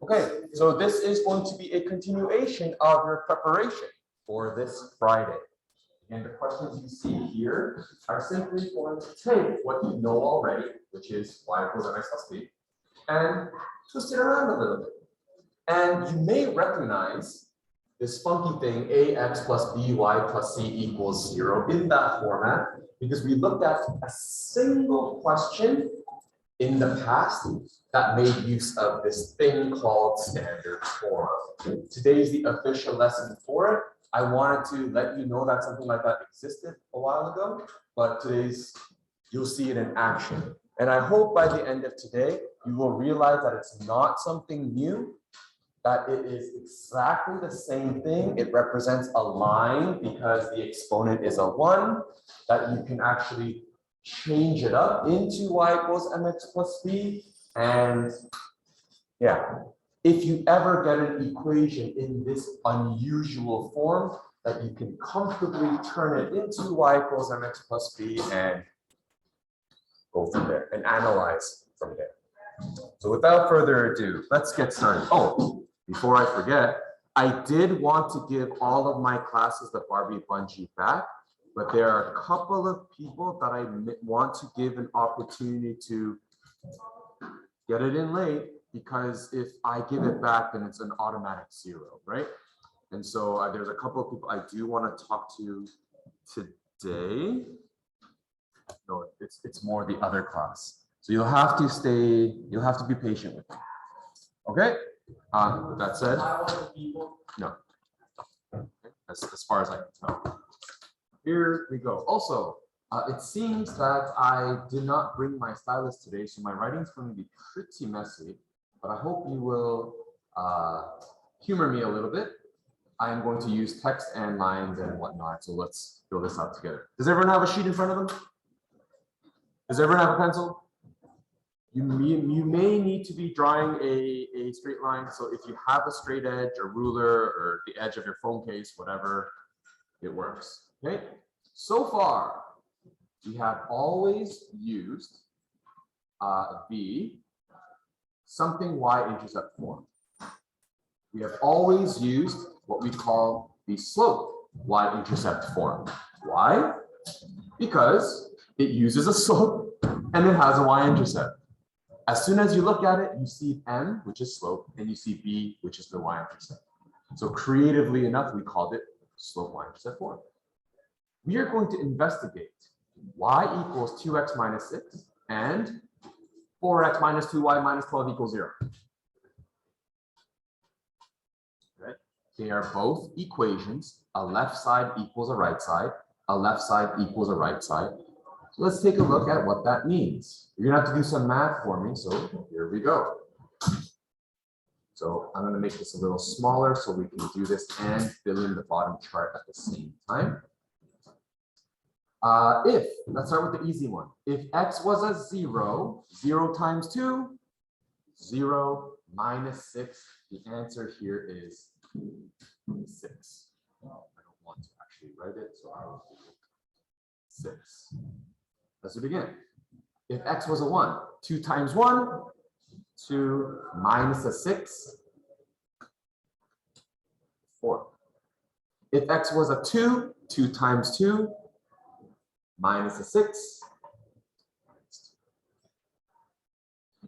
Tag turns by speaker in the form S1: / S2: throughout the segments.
S1: Okay, so this is going to be a continuation of your preparation for this Friday. And the questions you see here are simply going to take what you know already, which is y equals mx plus b, and twist it around a little bit. And you may recognize this funky thing, ax plus by plus c equals 0 in that format, because we looked at a single question in the past that made use of this thing called standard form. Today is the official lesson for it. I wanted to let you know that something like that existed a while ago, but you'll see it in action. And I hope by the end of today, you will realize that it's not something new, that it is exactly the same thing. It represents a line because the exponent is a 1, that you can actually change it up into y equals mx plus b. And yeah, if you ever get an equation in this unusual form, that you can comfortably turn it into y equals mx plus b and go from there and analyze from there. So without further ado, let's get started. Oh, before I forget, I did want to give all of my classes the Barbie Bungee back, but there are a couple of people that I want to give an opportunity to get it in late, because if I give it back, then it's an automatic 0, right? And so there's a couple of people I do want to talk to today. No, it's more the other class. So you'll have to be patient with me. Okay? With that said, no. As far as I can tell. Here we go. Also, it seems that I did not bring my stylus today, so my writing is going to be pretty messy, but I hope you will humor me a little bit. I am going to use text and lines and whatnot, so let's fill this out together. Does everyone have a sheet in front of them? Does everyone have a pencil? You may need to be drawing a straight line, so if you have a straight edge, a ruler, or the edge of your phone case, whatever, it works. Okay, so far we have always used the something y-intercept form. We have always used what we call the slope y-intercept form. Why? Because it uses a slope and it has a y-intercept. As soon as you look at it, you see m, which is slope, and you see b, which is the y-intercept. So creatively enough, we called it slope y-intercept form. We are going to investigate y equals 2x minus 6 and 4x minus 2y minus 12 equals 0. Okay. They are both equations. A left side equals a right side. A left side equals a right side. So let's take a look at what that means. You're gonna have to do some math for me, so here we go. So I'm gonna make this a little smaller so we can do this and fill in the bottom chart at the same time. Let's start with the easy one. If x was a 0, 0 times 2, 0 minus 6. The answer here is 6. Well, I don't want to actually write it, so I will do 6. Let's do it again. If x was a 1, 2 times 1, 2 minus a 6, 4. If x was a 2, 2 times 2, minus a 6.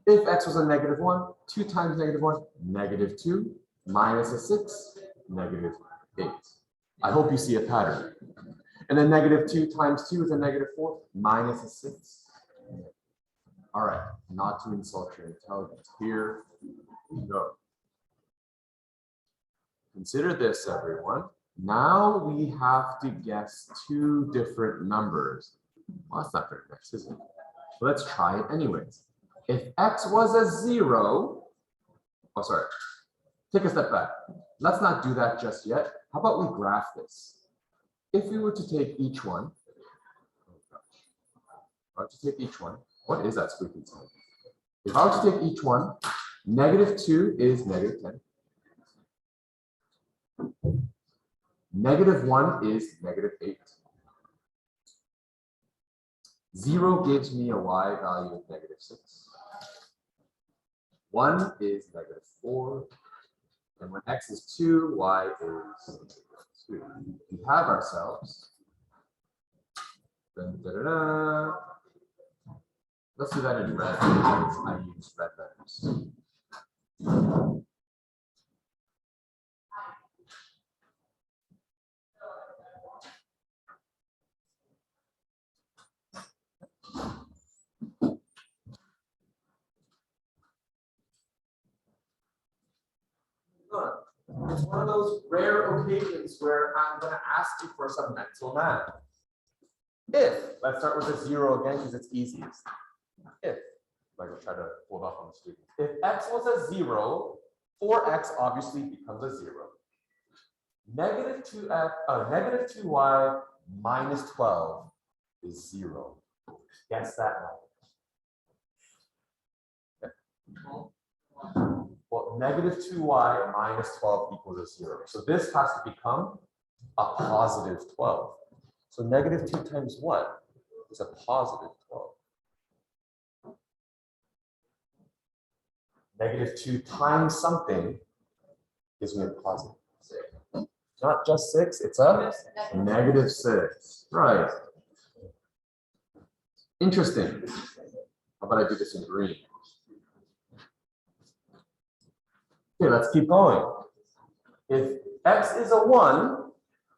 S1: If x was a negative 1, 2 times negative 1, negative 2, minus a 6, negative 8. I hope you see a pattern. And then negative 2 times 2 is a negative 4, minus a 6. All right, not to insult your intelligence. Here we go. Consider this, everyone. Now we have to guess 2 different numbers. Well, that's not very nice, is it? But let's try it anyways. If x was a 0, oh, sorry, take a step back. Let's not do that just yet. How about we graph this? If we were to take each one, what is that squiggly sign? If I were to take each one, negative 2 is negative 10. Negative 1 is negative 8. 0 gives me a y value of negative 6. 1 is -4. And when x is 2, y is 2. We have ourselves. Dun, da, da, da. Let's do that in red. I use red letters. It's one of those rare occasions where I'm going to ask you for some mental math. If, let's start with a 0 again because it's easiest. If, I will try to hold off on the student. If x was a 0, 4x obviously becomes a 0. Negative 2y minus 12 is 0. Guess that one. Okay. Well, negative 2y minus 12 equals a 0. So this has to become a positive 12. So negative 2 times what is a positive 12? Negative 2 times something gives me a positive 6. Not just 6, it's a negative 6. Right. Interesting. How about I do this in green? Okay, let's keep going. If x is a 1,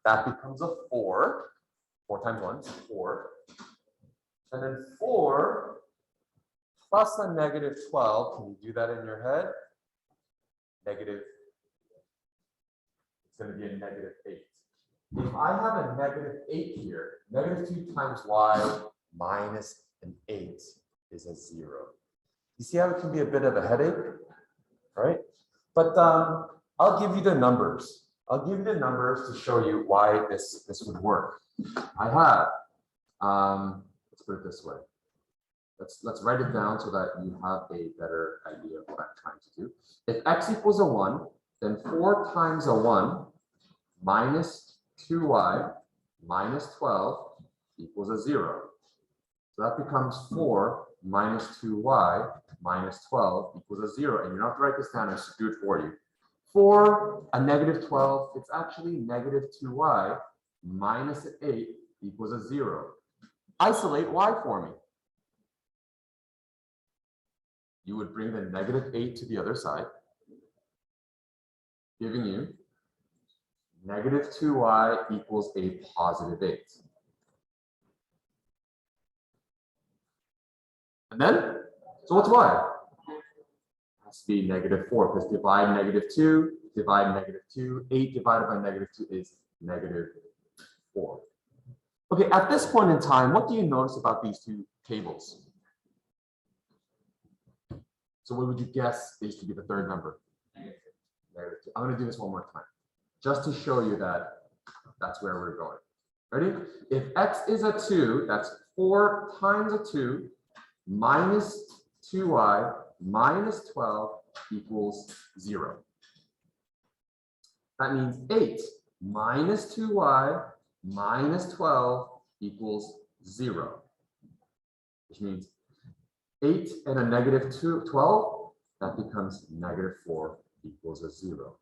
S1: that becomes a 4. 4 times 1 is 4. And then 4 plus a negative 12. Can you do that in your head? Negative. It's going to be a negative 8. If I have a negative 8 here, negative 2 times y minus an 8 is a 0. You see how it can be a bit of a headache, right? But I'll give you the numbers. I'll give you the numbers to show you why this would work. I have, let's put it this way. Let's write it down so that you have a better idea of what I'm trying to do. If x equals a 1, then 4 times a 1 minus 2y minus 12 equals a 0. So that becomes 4 minus 2y minus 12 equals a 0. And you don't have to write this down, I should do it for you. For a negative 12, it's actually negative 2y minus 8 equals a 0. Isolate y for me. You would bring the negative 8 to the other side, giving you negative 2y equals a positive 8. And then, so what's y? It has to be negative 4, because divide negative 2, divide negative 2, 8 divided by negative 2 is negative 4. Okay, at this point in time, what do you notice about these two tables? So what would you guess is to be the third number? Negative 2. I'm going to do this one more time, just to show you that that's where we're going. Ready? If x is a 2, that's 4 times a 2 minus 2y minus 12 equals 0. That means 8 minus 2y minus 12 equals 0, which means 8 and a negative 12, that becomes negative 4 equals a 0.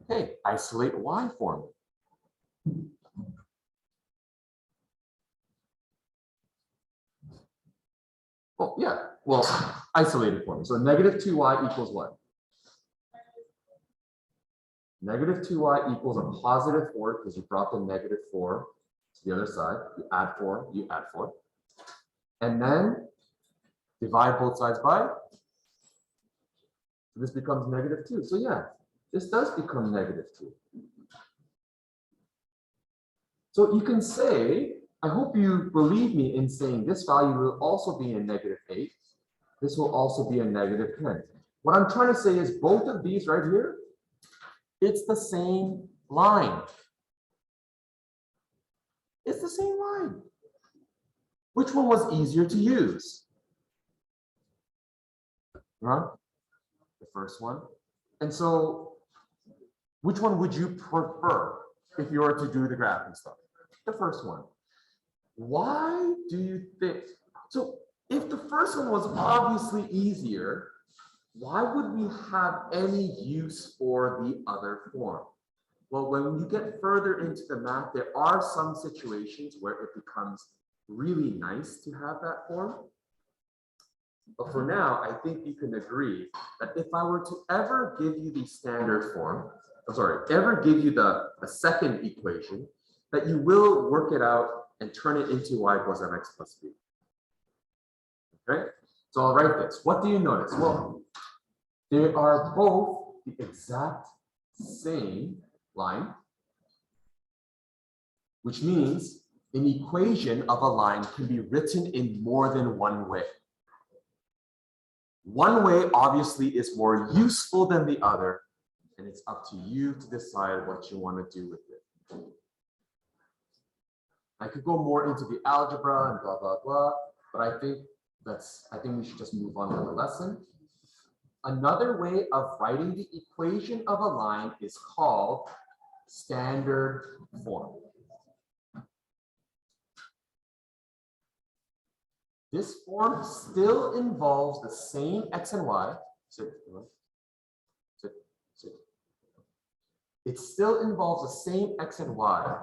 S1: Okay, isolate y for me. Oh, yeah, well, isolate it for me. So negative 2y equals what? Negative 2y equals a positive 4 because you brought the negative 4 to the other side. You add 4, you add 4. And then divide both sides by. This becomes negative 2. So yeah, this does become negative 2. So you can say, I hope you believe me in saying this value will also be a negative 8. This will also be a negative 10. What I'm trying to say is both of these right here, it's the same line. It's the same line. Which one was easier to use? Right? The first one. And so, which one would you prefer if you were to do the graph and stuff? The first one. Why do you think? So, if the first one was obviously easier, why would we have any use for the other form? Well, when you get further into the math, there are some situations where it becomes really nice to have that form. But for now, I think you can agree that if I were to ever give you the standard form, ever give you the second equation, that you will work it out and turn it into y equals mx plus b. Okay, so I'll write this. What do you notice? Well, they are both the exact same line, which means an equation of a line can be written in more than one way. One way obviously is more useful than the other, and it's up to you to decide what you want to do with it. I could go more into the algebra and blah, blah, blah, but I think we should just move on to the lesson. Another way of writing the equation of a line is called standard form. This form still involves the same x and y. It still involves the same x and y,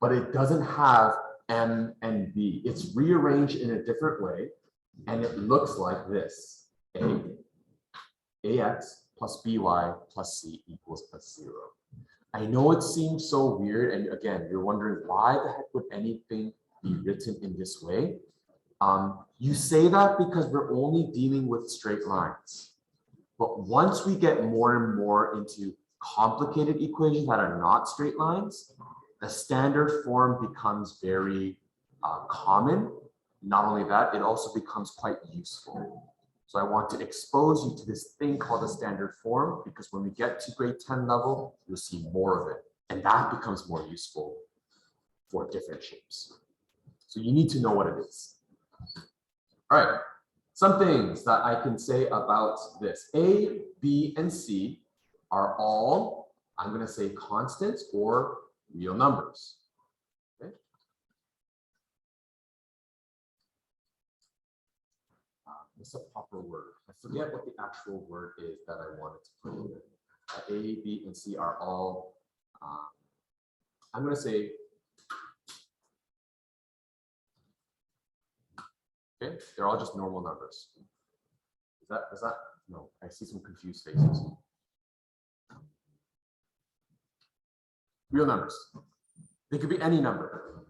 S1: but it doesn't have m and b. It's rearranged in a different way, and it looks like this. Ax plus by plus c equals plus 0. I know it seems so weird, and again, you're wondering why the heck would anything be written in this way? You say that because we're only dealing with straight lines. But once we get more and more into complicated equations that are not straight lines, the standard form becomes very common. Not only that, it also becomes quite useful. So I want to expose you to this thing called the standard form, because when we get to grade 10 level, you'll see more of it. And that becomes more useful for different shapes. So you need to know what it is. All right, some things that I can say about this. A, B, and C are all, I'm going to say, constants or real numbers. Okay. What's a proper word? I forget what the actual word is that I wanted to put in there. A, B, and C are all, I'm going to say, okay, they're all just normal numbers. Is that, no, I see some confused faces. Real numbers. They could be any number.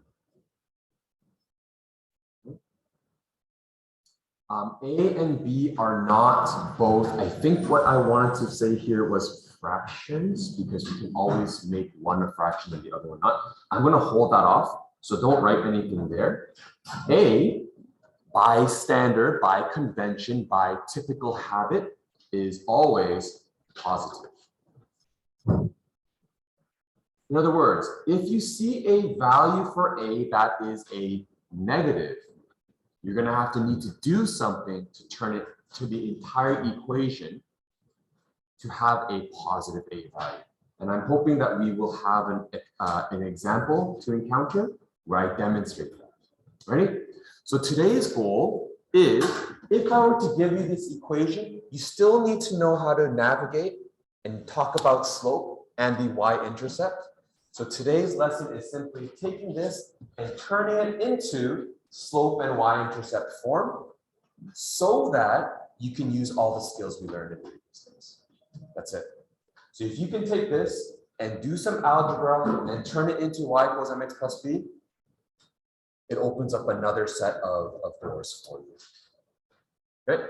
S1: A and B are not both. I think what I wanted to say here was fractions, because you can always make one a fraction and the other one not. I'm going to hold that off, so don't write anything there. A, by standard, by convention, by typical habit, is always positive. In other words, if you see a value for A that is a negative, you're going to need to do something to turn it to the entire equation to have a positive A value. And I'm hoping that we will have an example to encounter where I demonstrate that. Ready? So today's goal is, if I were to give you this equation, you still need to know how to navigate and talk about slope and the y-intercept. So today's lesson is simply taking this and turning it into slope and y-intercept form so that you can use all the skills we learned in previous days. That's it. So if you can take this and do some algebra and turn it into y equals mx plus b, it opens up another set of doors for you. Good.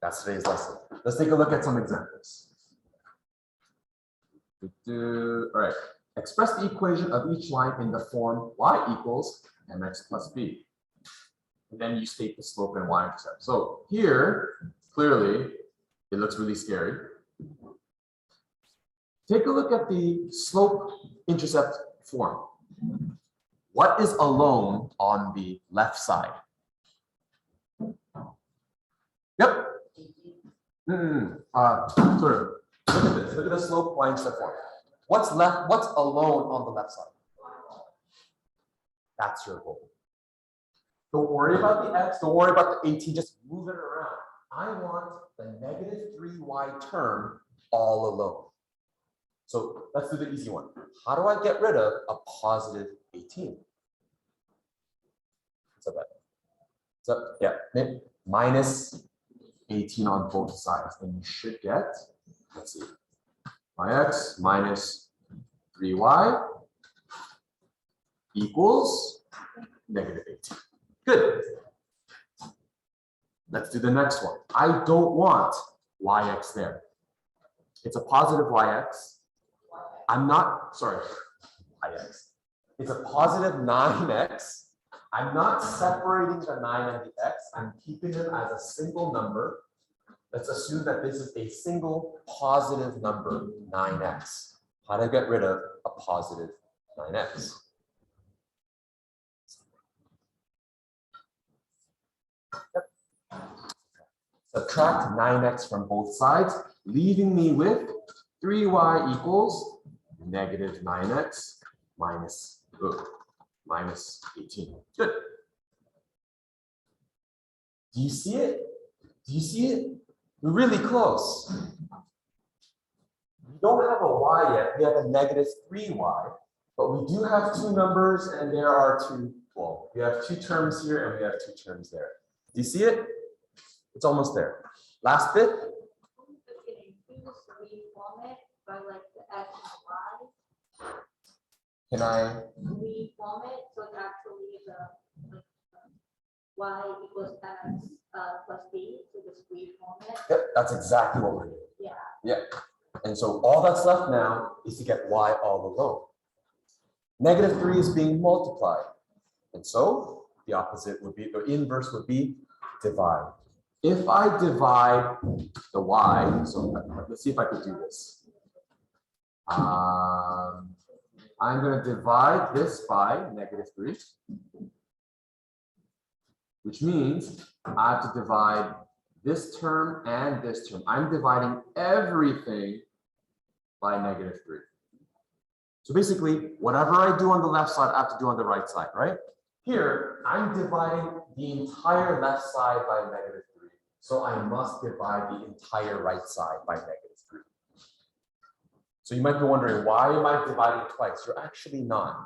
S1: That's today's lesson. Let's take a look at some examples. All right. Express the equation of each line in the form y equals mx plus b. And then you state the slope and y-intercept. So here, clearly, it looks really scary. Take a look at the slope-intercept form. What is alone on the left side? Yep. Look at this. Look at the slope y-intercept form. What's left? What's alone on the left side? That's your goal. Don't worry about the x. Don't worry about the 18. Just move it around. I want the negative 3y term all alone. So let's do the easy one. How do I get rid of a positive 18? What's up? So yeah, minus 18 on both sides. And you should get, let's see, yx minus 3y equals negative 18. Good. Let's do the next one. I don't want yx there. It's a positive yx. I'm not, sorry, yx. It's a positive 9x. I'm not separating the 9 and the x. I'm keeping them as a single number. Let's assume that this is a single positive number, 9x. How to get rid of a positive 9x? Yep. Subtract 9x from both sides, leaving me with 3y equals negative 9x minus 18. Good. Do you see it? Do you see it? We're really close. We don't have a y yet. We have a negative 3y, but we do have two numbers, and there are two. Well, we have two terms here, and we have two terms there. Do you see it? It's almost there. Last bit. Can I?
S2: Reform it so it's actually the y equals x plus b, so just reform it.
S1: Yep, that's exactly what we're doing.
S2: Yeah.
S1: Yeah. And so all that's left now is to get y all alone. Negative 3 is being multiplied. And so the opposite would be, the inverse would be divide. If I divide the y, so let's see if I could do this. I'm going to divide this by negative 3, which means I have to divide this term and this term. I'm dividing everything by negative 3. So basically, whatever I do on the left side, I have to do on the right side, right? Here, I'm dividing the entire left side by negative 3. So I must divide the entire right side by negative 3. So you might be wondering, why am I dividing twice? You're actually not.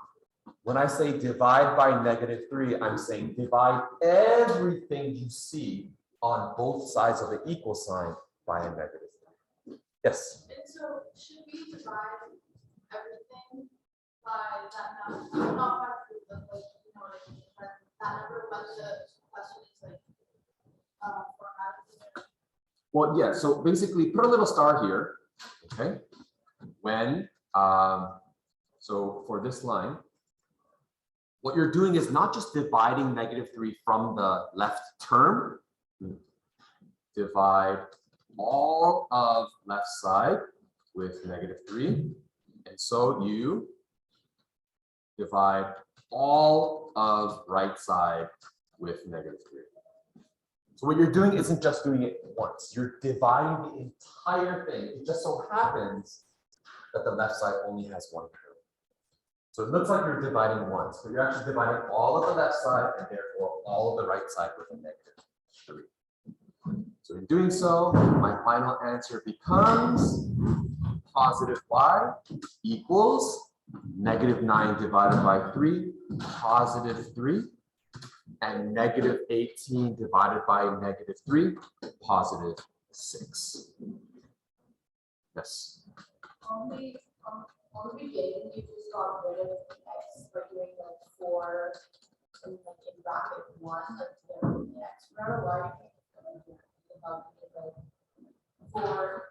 S1: When I say divide by negative 3, I'm saying divide everything you see on both sides of the equal sign by a negative 3. Yes?
S2: And so should we divide everything by that number? Not part of the, like, you know, like that number, but the question is like formatted.
S1: Well, yeah, so basically put a little star here, okay? When, so for this line, what you're doing is not just dividing negative 3 from the left term, divide all of left side with negative 3, and so you divide all of right side with negative 3. So what you're doing isn't just doing it once, you're dividing the entire thing. It just so happens that the left side only has one term. So it looks like you're dividing once, but you're actually dividing all of the left side and therefore all of the right side with a negative 3. So in doing so, my final answer becomes positive y equals negative 9 divided by 3, positive 3, and negative 18 divided by negative 3, positive 6. Yes.
S2: On the beginning, you just got rid of x by doing like 4 and like in bracket 1, like the x. Remember why you 4.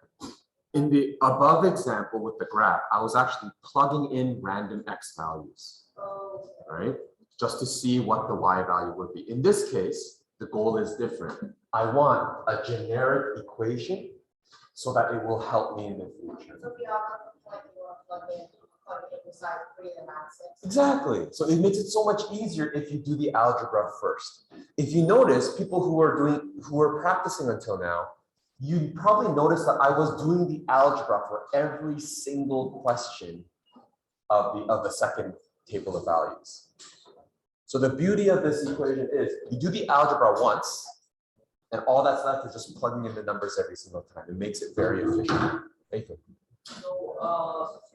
S1: In the above example with the graph, I was actually plugging in random x values, right? Just to see what the y value would be. In this case, the goal is different. I want a generic equation so that it will help me in the future.
S2: So we also like plug in beside 3 and 6.
S1: Exactly. So it makes it so much easier if you do the algebra first. If you notice, people who are practicing until now, you probably noticed that I was doing the algebra for every single question of the second table of values. So the beauty of this equation is you do the algebra once, And all that's left is just plugging in the numbers every single time. It makes it very efficient. Nathan.
S3: So,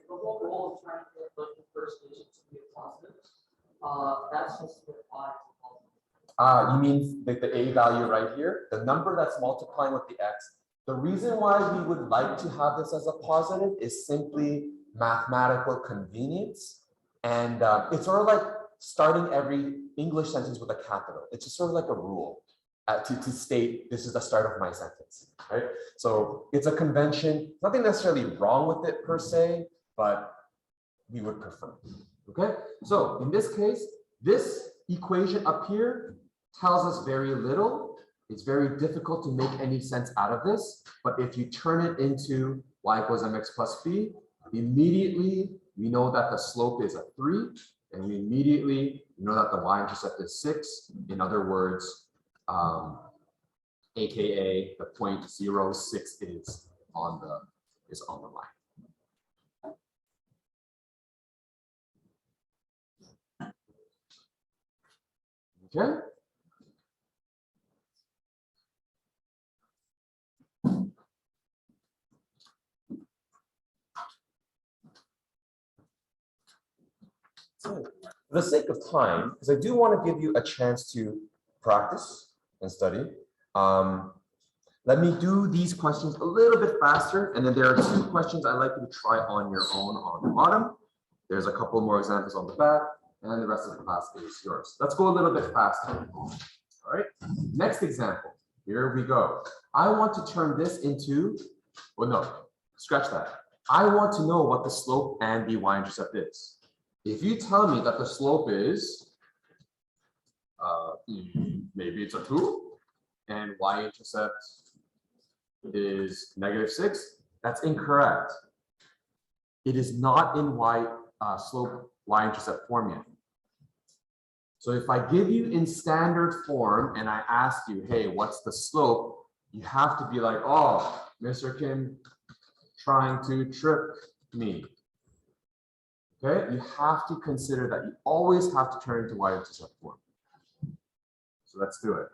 S3: the whole goal of trying to get like the first digit to be a positive, that's just with I.
S1: You mean the a value right here, the number that's multiplying with the x. The reason why we would like to have this as a positive is simply mathematical convenience. And it's sort of like starting every English sentence with a capital. It's just sort of like a rule to state this is the start of my sentence, right? So it's a convention, nothing necessarily wrong with it per se, but we would prefer, okay? So in this case, this equation up here tells us very little. It's very difficult to make any sense out of this, but if you turn it into y equals mx plus b, immediately we know that the slope is a 3, and we immediately know that the y-intercept is 6. In other words, AKA the 0.06 is on the line. Okay. So, for the sake of time, because I do want to give you a chance to practice and study, let me do these questions a little bit faster, and then there are 2 questions I'd like you to try on your own on the bottom. There's a couple more examples on the back, and the rest of the class is yours. Let's go a little bit faster. All right, next example. Here we go. I want to turn this into, well, no, scratch that. I want to know what the slope and the y-intercept is. If you tell me that the slope is, maybe it's a 2, and y-intercept is -6, that's incorrect. It is not in slope y-intercept form yet. So if I give you in standard form and I ask you, hey, what's the slope? You have to be like, oh, Mr. Kim trying to trick me. Okay, you have to consider that you always have to turn into y-intercept form. So let's do it.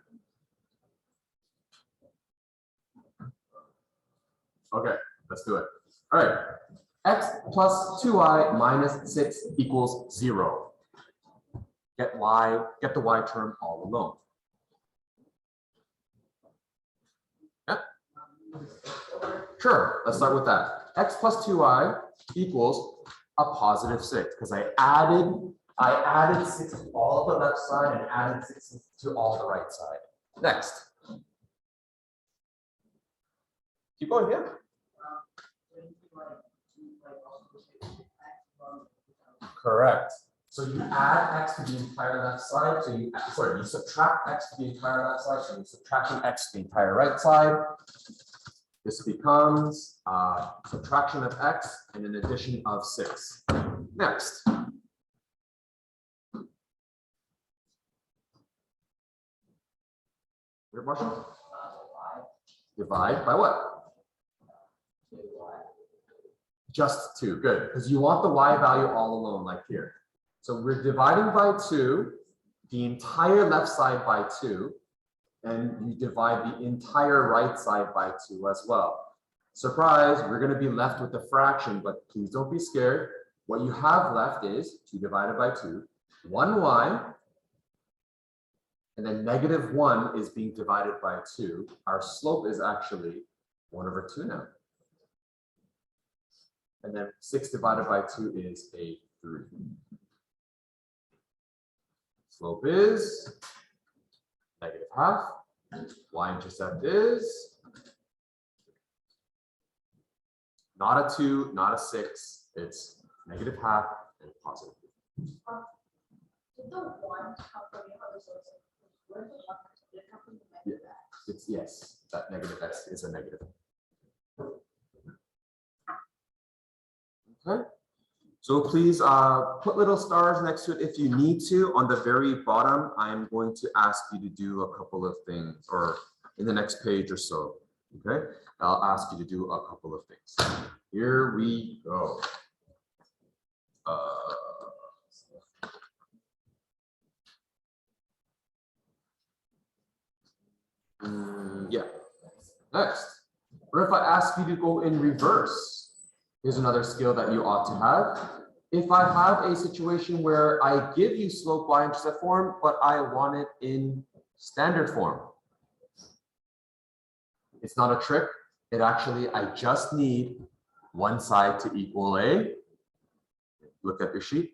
S1: Okay, let's do it. All right, x plus 2y minus 6 equals 0. Get the y term all alone. Yeah. Sure, let's start with that. X plus 2y equals a positive 6 because I added 6 to all of the left side and added 6 to all the right side. Next. Keep going here. Correct. So you add x to the entire left side. So you subtract x to the entire left side. So you're subtracting x to the entire right side. This becomes subtraction of x and an addition of 6. Next. Your question? Divide by what? Just 2. Good. Because you want the y value all alone, like here. So we're dividing by 2, the entire left side by 2, and you divide the entire right side by 2 as well. Surprise, we're going to be left with a fraction, but please don't be scared. What you have left is 2 divided by 2, 1y, and then -1 is being divided by 2. Our slope is actually 1/2 now. And then 6 divided by 2 is a 3. Slope is -1/2. Y-intercept is not a 2, not a 6. It's -1/2 and positive.
S2: Did the 1 come from the other source? Where did the 1 come from? Did it come from the negative x?
S1: It's yes, that -x is a negative. Okay. So please put little stars next to it if you need to. On the very bottom, I'm going to ask you to do a couple of things, or in the next page or so. Okay, I'll ask you to do a couple of things. Here we go. Yeah. Next. Or if I ask you to go in reverse, here's another skill that you ought to have. If I have a situation where I give you slope y-intercept form, but I want it in standard form. It's not a trick. It actually, I just need one side to equal a, look at your sheet.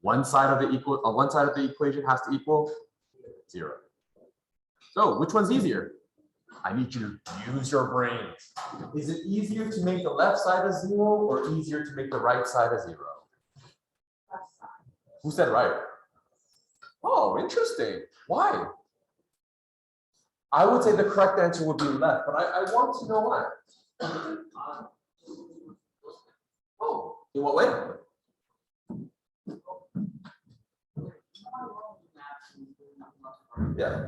S1: One side of the equation has to equal 0. So which one's easier? I need you to use your brains. Is it easier to make the left side a 0 or easier to make the right side a 0? Who said right? Oh, interesting. Why? I would say the correct answer would be left, but I want to know why. Oh, in what way? Yeah.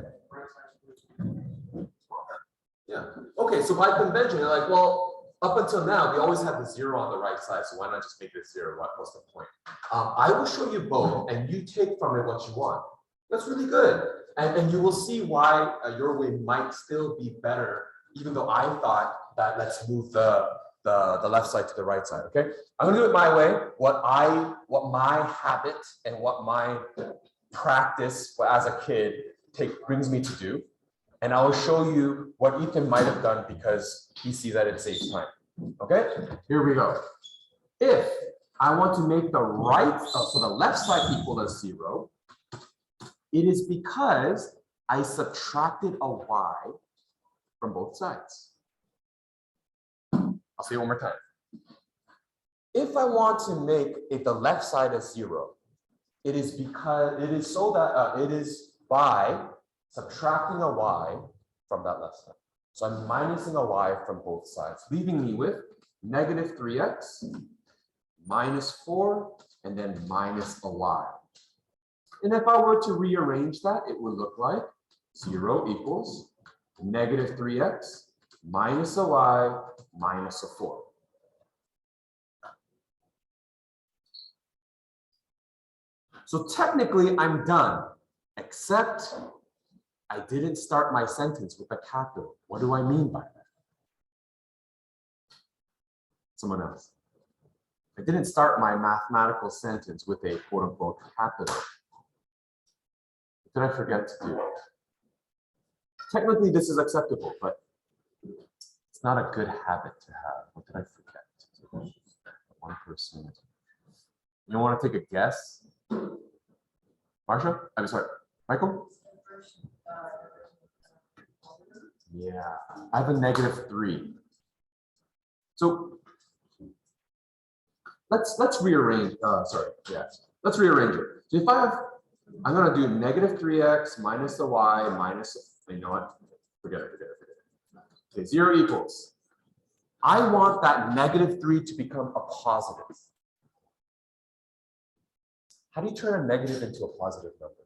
S1: Yeah. Okay, so by convention, they're like, well, up until now, we always have the 0 on the right side, so why not just make it 0? What's the point? I will show you both, and you take from it what you want. That's really good. And you will see why your way might still be better, even though I thought that let's move the left side to the right side, okay? I'm gonna do it my way, what my habit and what my practice as a kid brings me to do. And I will show you what Ethan might have done because he sees that it saves time. Okay, here we go. If I want to make the right, so the left side equal to 0, it is because I subtracted a y from both sides. I'll say it one more time. If I want to make the left side a 0, it is because it is so that it is by subtracting a y from that left side. So I'm minusing a y from both sides, leaving me with negative 3x minus 4 and then minus a y. And if I were to rearrange that, it would look like 0 equals negative 3x minus a y minus a 4. So technically I'm done, except I didn't start my sentence with a capital. What do I mean by that? Someone else. I didn't start my mathematical sentence with a quote unquote capital. What did I forget to do? Technically this is acceptable, but it's not a good habit to have. What did I forget? One person. You don't want to take a guess? Marsha? I'm sorry, Michael? Yeah, I have a negative 3. So let's rearrange. Let's rearrange it. So if I'm going to do negative 3x minus the y minus. You know what? Forget it. Okay, 0 equals. I want that negative 3 to become a positive. How do you turn a negative into a positive number?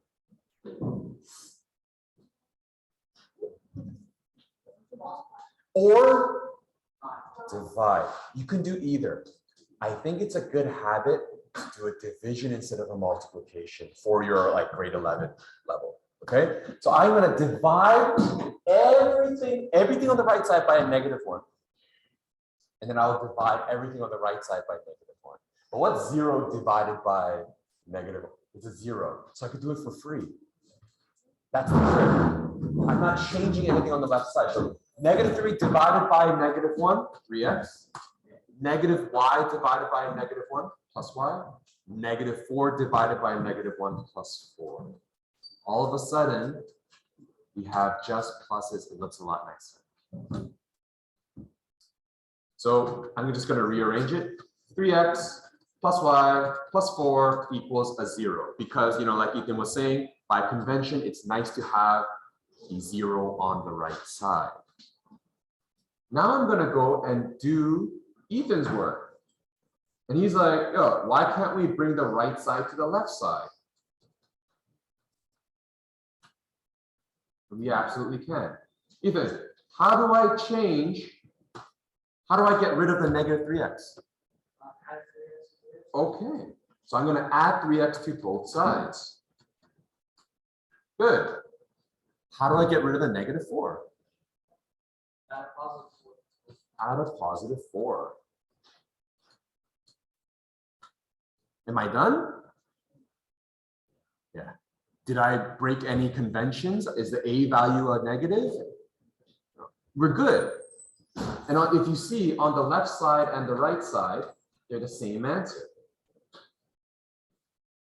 S1: Or divide. You can do either. I think it's a good habit to do a division instead of a multiplication for your grade 11 level. Okay, so I'm going to divide everything on the right side by a negative 1. And then I'll divide everything on the right side by negative 1. But what's 0 divided by negative 1? It's a 0. So I could do it for free. That's the trick. I'm not changing anything on the left side. So negative 3 divided by negative 1, 3x. Negative y divided by negative 1 plus y. Negative 4 divided by negative 1 plus 4. All of a sudden, we have just pluses. It looks a lot nicer. So I'm just going to rearrange it. 3x plus y plus 4 equals a 0. Because, like Ethan was saying, by convention, it's nice to have a 0 on the right side. Now I'm going to go and do Ethan's work. And he's like, yo, why can't we bring the right side to the left side? We absolutely can. Ethan, how do I get rid of the negative 3x? Okay, so I'm going to add 3x to both sides. Good. How do I get rid of the negative 4?
S3: Add a positive 4.
S1: Add a positive 4. Am I done? Yeah. Did I break any conventions? Is the A value a negative? No. We're good. And if you see on the left side and the right side, they're the same answer.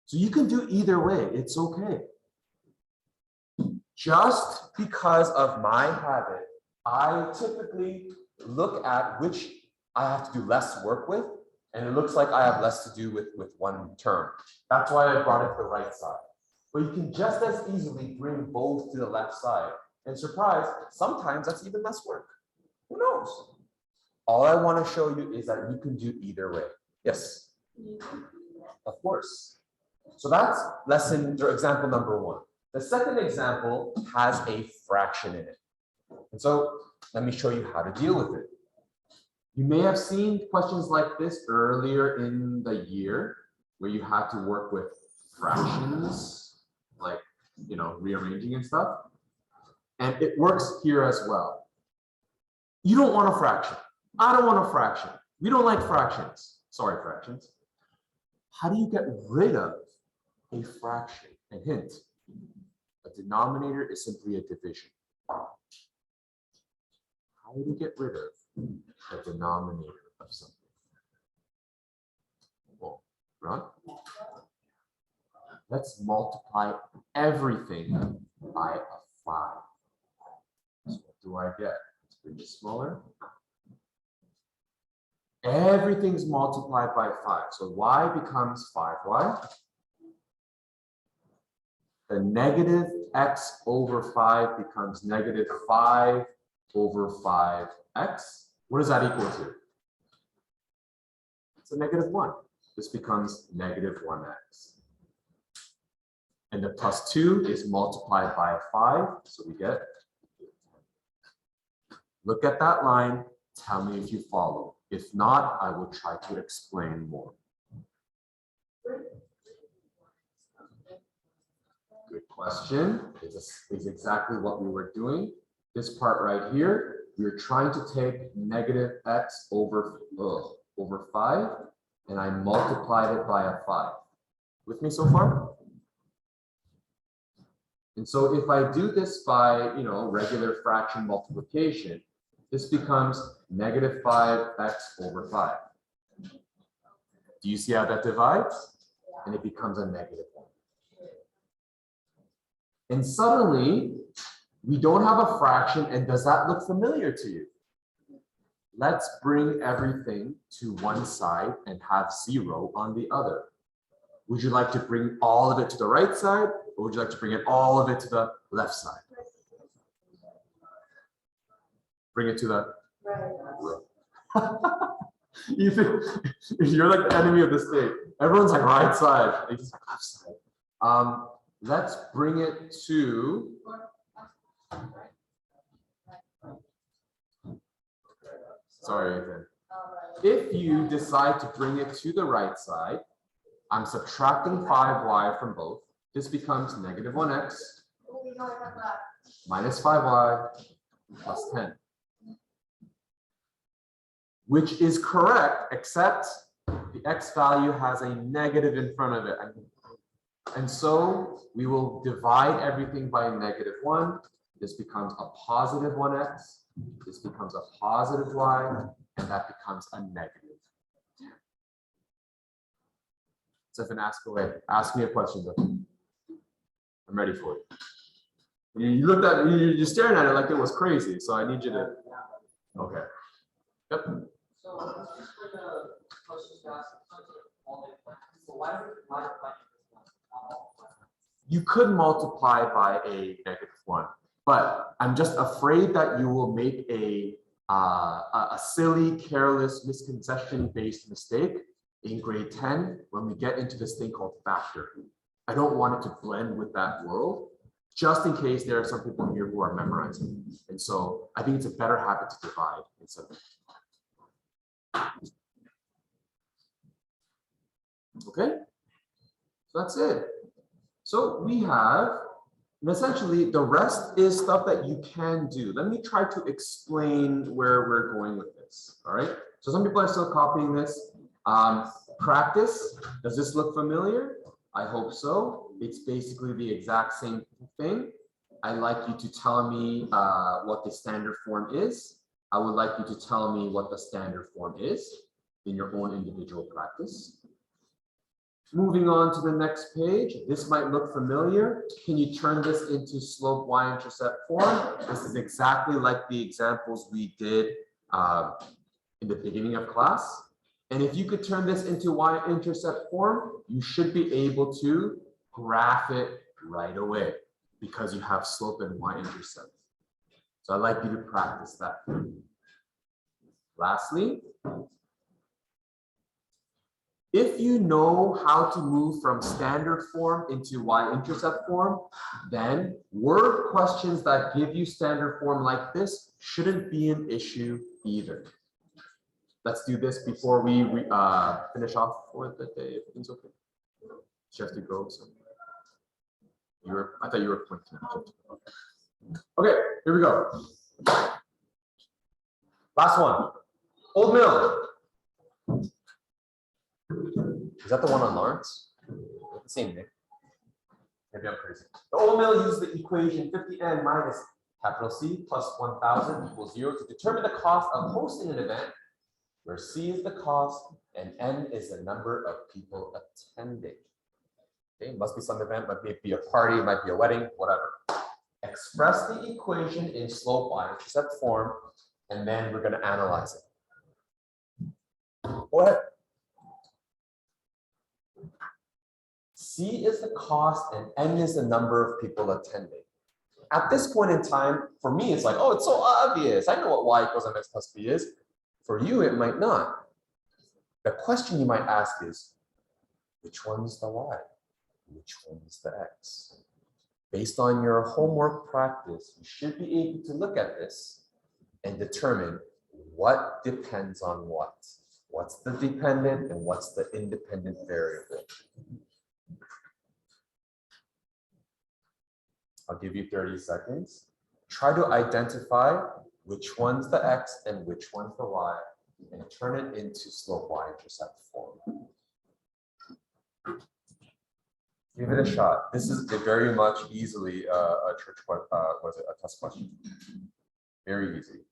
S1: So you can do either way, it's okay. Just because of my habit, I typically look at which I have to do less work with, and it looks like I have less to do with one term. That's why I brought it to the right side. But you can just as easily bring both to the left side. And surprise, sometimes that's even less work. Who knows? All I want to show you is that you can do either way. Yes? Of course. So that's lesson or example number 1. The second example has a fraction in it. And so let me show you how to deal with it. You may have seen questions like this earlier in the year where you had to work with fractions, like, you know, rearranging and stuff. And it works here as well. You don't want a fraction. I don't want a fraction. We don't like fractions. Sorry, fractions. How do you get rid of a fraction? And hint, a denominator is simply a division. How do you get rid of a denominator of something? Well, Ron? Let's multiply everything by a 5. So what do I get? Let's bring it smaller. Everything's multiplied by 5. So y becomes 5y. The negative x over 5 becomes negative 5 over 5x. What does that equal to? It's a negative 1. This becomes negative 1x. And the plus 2 is multiplied by a 5. So we get, look at that line. Tell me if you follow. If not, I will try to explain more. Good question. Is exactly what we were doing. This part right here, we're trying to take negative x over 5, and I multiplied it by a 5. With me so far? And so if I do this by, you know, regular fraction multiplication, this becomes negative 5x over 5. Do you see how that divides? And it becomes a negative 1. And suddenly, we don't have a fraction, and does that look familiar to you? Let's bring everything to one side and have 0 on the other. Would you like to bring all of it to the right side, or would you like to bring it all of it to the left side? Bring it to the right. You think you're like the enemy of the state. Everyone's like right side, it's like left side. Let's bring it to sorry, Ethan. If you decide to bring it to the right side, I'm subtracting 5y from both. This becomes negative 1x minus 5y plus 10. Which is correct, except the x value has a negative in front of it. And so we will divide everything by negative 1. This becomes a positive 1x. This becomes a positive y, and that becomes a negative 10. Stephen, ask away. Ask me a question, though. I'm ready for it. You looked at you're staring at it like it was crazy, so I need you to. Okay. Yep.
S3: So this is for the questions to ask. So why don't we multiply this one?
S1: You could multiply by a negative 1, but I'm just afraid that you will make a silly, careless, misconception-based mistake in grade 10 when we get into this thing called factoring. I don't want it to blend with that world, just in case there are some people here who are memorizing. And so I think it's a better habit to divide instead of. Okay, so that's it. So we have And essentially, the rest is stuff that you can do. Let me try to explain where we're going with this. All right. So some people are still copying this. Practice. Does this look familiar? I hope so. It's basically the exact same thing. I'd like you to tell me what the standard form is. I would like you to tell me what the standard form is in your own individual practice. Moving on to the next page, this might look familiar. Can you turn this into slope y-intercept form? This is exactly like the examples we did in the beginning of class. And if you could turn this into y-intercept form, you should be able to graph it right away because you have slope and y-intercept. So I'd like you to practice that. Lastly, if you know how to move from standard form into y-intercept form, then word questions that give you standard form like this shouldn't be an issue either. Let's do this before we finish off for the day, if it's okay. You have to go. So I thought you were pointing. Okay, here we go. Last one. Old Mill. Is that the one on Lawrence? The same name. Maybe I'm crazy. The Old Mill uses the equation 50n minus capital C plus 1000 equals 0 to determine the cost of hosting an event where C is the cost and N is the number of people attending. Okay, must be some event, might be a party, it might be a wedding, whatever. Express the equation in slope y-intercept form, and then we're going to analyze it. Go ahead. C is the cost and N is the number of people attending. At this point in time, for me, it's like, oh, it's so obvious. I know what y equals mx plus b is. For you, it might not. The question you might ask is, which one's the y? Which one's the x? Based on your homework practice, you should be able to look at this and determine what depends on what. What's the dependent and what's the independent variable? I'll give you 30 seconds. Try to identify which one's the x and which one's the y, and turn it into slope y-intercept form. Give it a shot. This is very much easily a test question. Very easy.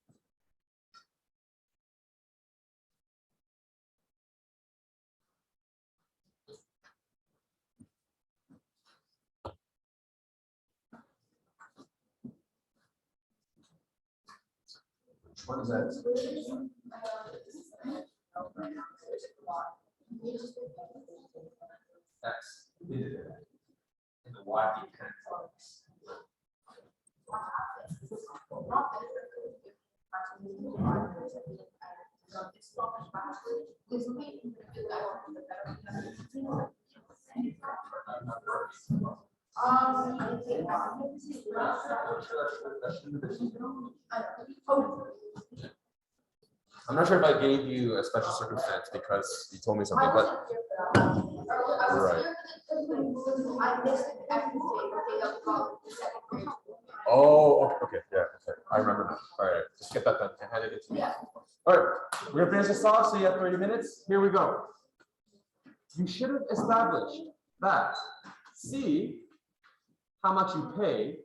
S1: Which one is that? X. And the y depends on x. I'm not sure if I gave you a special circumstance because you told me something, but right. Oh, okay, yeah, okay. I remember now. All right, just get that done and hand it to me. All right, we're gonna finish this off. So you have 30 minutes. Here we go. You should have established that C, how much you pay,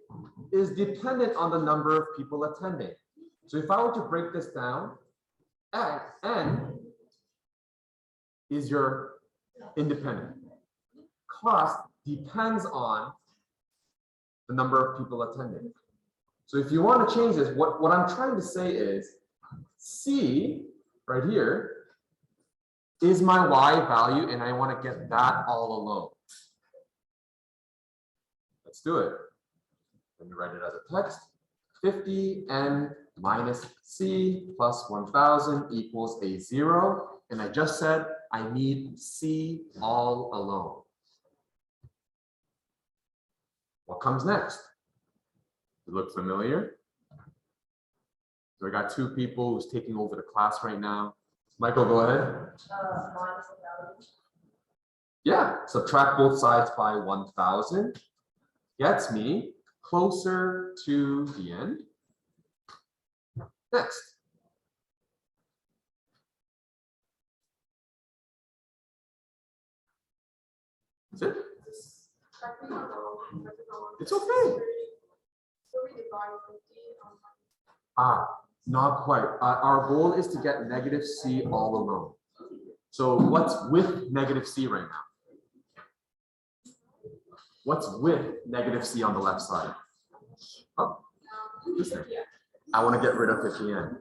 S1: is dependent on the number of people attending. So if I were to break this down, N is your independent. Cost depends on the number of people attending. So if you want to change this, what I'm trying to say is C right here is my y value, and I want to get that all alone. Let's do it. Let me write it as a text. 50n minus C plus 1000 equals a 0. And I just said I need C all alone. What comes next? You look familiar? So I got two people who's taking over the class right now. Michael, go ahead. Yeah, subtract both sides by 1000. Gets me closer to the end. Next. That's it. It's okay. Not quite. Our goal is to get negative C all alone. So what's with negative C right now? What's with negative C on the left side? Oh, this thing. I want to get rid of 50n.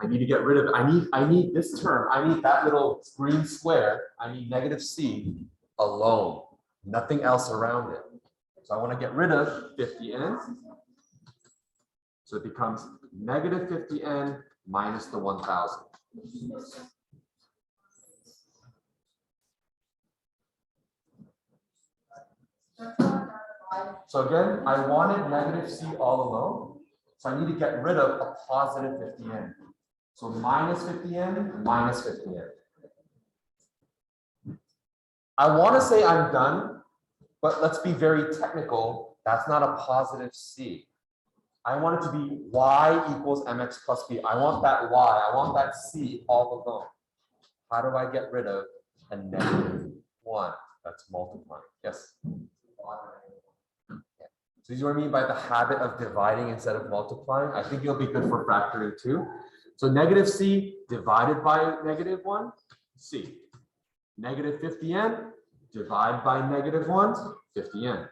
S1: I need to get rid of, I need this term, I need that little green square, I need negative C alone, nothing else around it. So I want to get rid of 50n. So it becomes negative 50n minus the 1000. So again, I wanted negative C all alone. So I need to get rid of a positive 50n. So minus 50n, minus 50n. I want to say I'm done, but let's be very technical. That's not a positive C. I want it to be y equals mx plus b. I want that y, I want that C all alone. How do I get rid of a negative 1 that's multiplying? Yes? So you know what I mean by the habit of dividing instead of multiplying? I think it'll be good for factoring too. So negative C divided by negative 1, C. Negative 50n, divide by negative 1, 50n.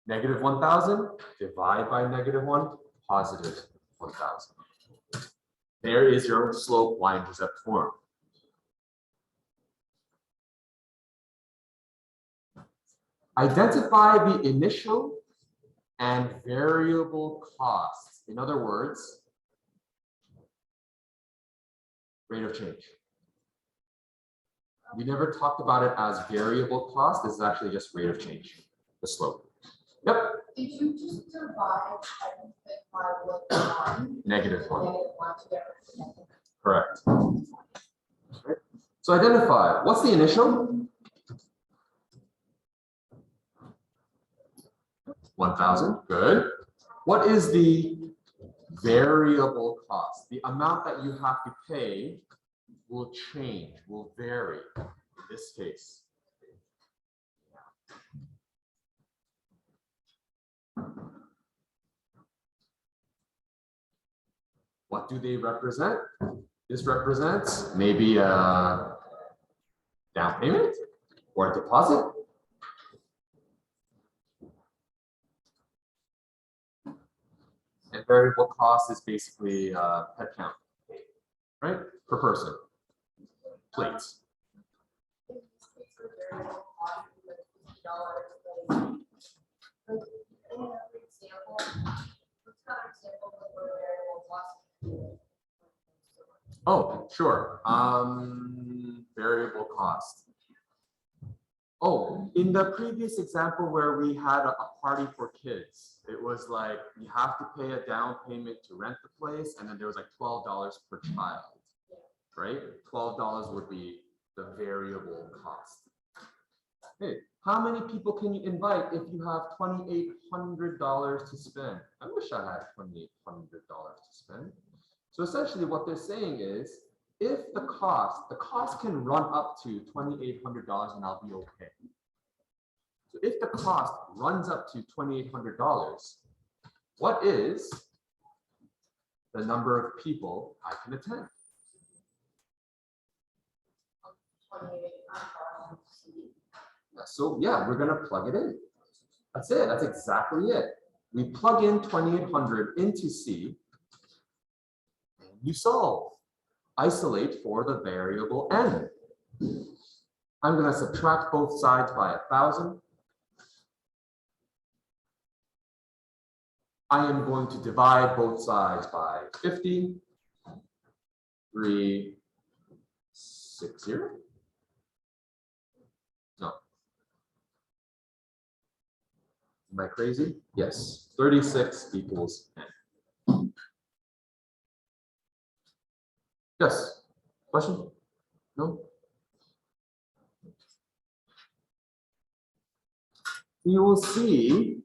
S1: Negative 1000, divide by negative 1, positive 1000. There is your slope y-intercept form. Identify the initial and variable costs. In other words, rate of change. We never talked about it as variable cost. This is actually just rate of change, the slope. Yep.
S2: Did you just divide everything by -1?
S1: Negative 1.
S2: -1 to get rid of negative.
S1: Correct. Right. So identify, what's the initial? 1000, good. What is the variable cost? The amount that you have to pay will change, will vary in this case. What do they represent? This represents maybe a down payment or a deposit. And variable cost is basically head count, right? Per person. Plates. Oh, sure. Variable cost. Oh, in the previous example where we had a party for kids, it was like you have to pay a down payment to rent the place, and then there was like $12 per child, right? $12 would be the variable cost. Hey, how many people can you invite if you have $2,800 to spend? I wish I had $2,800 to spend. So essentially what they're saying is, if the cost can run up to $2,800 and I'll be okay. So if the cost runs up to $2,800, what is the number of people I can attend? So yeah, we're gonna plug it in. That's it, that's exactly it. We plug in 2,800 into C, and you solve. Isolate for the variable n. I'm going to subtract both sides by 1,000. I am going to divide both sides by 50. 360. No. Am I crazy? Yes. 36 equals n. Yes. Question? No? you will see,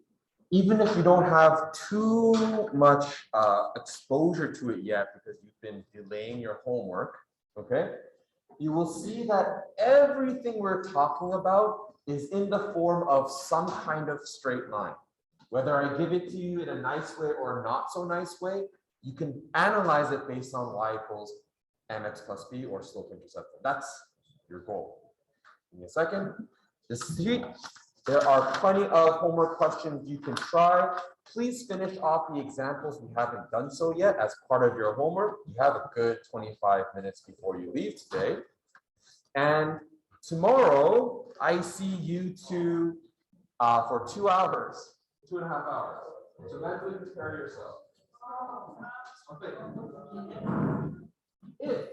S1: even if you don't have too much exposure to it yet because you've been delaying your homework, okay, you will see that everything we're talking about is in the form of some kind of straight line. Whether I give it to you in a nice way or not so nice way, you can analyze it based on y equals mx plus b or slope-intercept. That's your goal. Give me a second. This sheet, there are plenty of homework questions you can try. Please finish off the examples we haven't done so yet as part of your homework. You have a good 25 minutes before you leave today. And tomorrow, I see you two for 2 hours, 2.5 hours. So mentally prepare yourself. Okay. If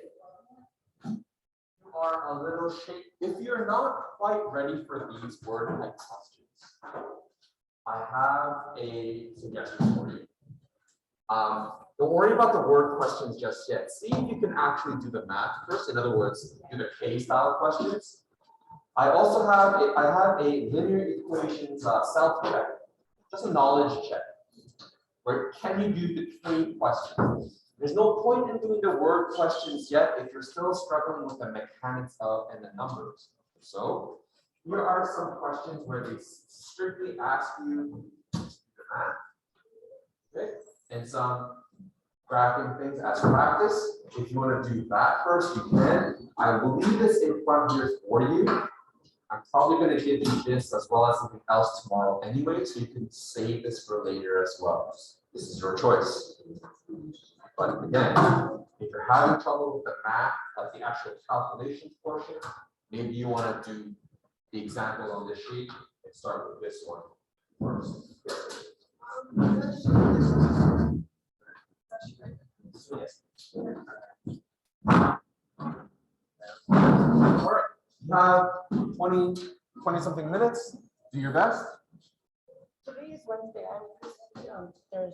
S1: you are a little shaky, if you're not quite ready for these word type questions, I have a suggestion for you. Don't worry about the word questions just yet. See if you can actually do the math first. In other words, do the K-style questions. I have a linear equations self-check, just a knowledge check. Where can you do the K questions? There's no point in doing the word questions yet if you're still struggling with the mechanics of and the numbers. So here are some questions where they strictly ask you to do the math. Okay, and some graphing things as practice. If you want to do that first, you can. I will leave this in front here for you. I'm probably going to give you this as well as something else tomorrow anyway, so you can save this for later as well. This is your choice. But again, if you're having trouble with the math, like the actual calculation portion, maybe you want to do the example on this sheet and start with this one first. Yes. All right, you have 20 something minutes. Do your best.
S2: Today is Wednesday. I'm Thursday.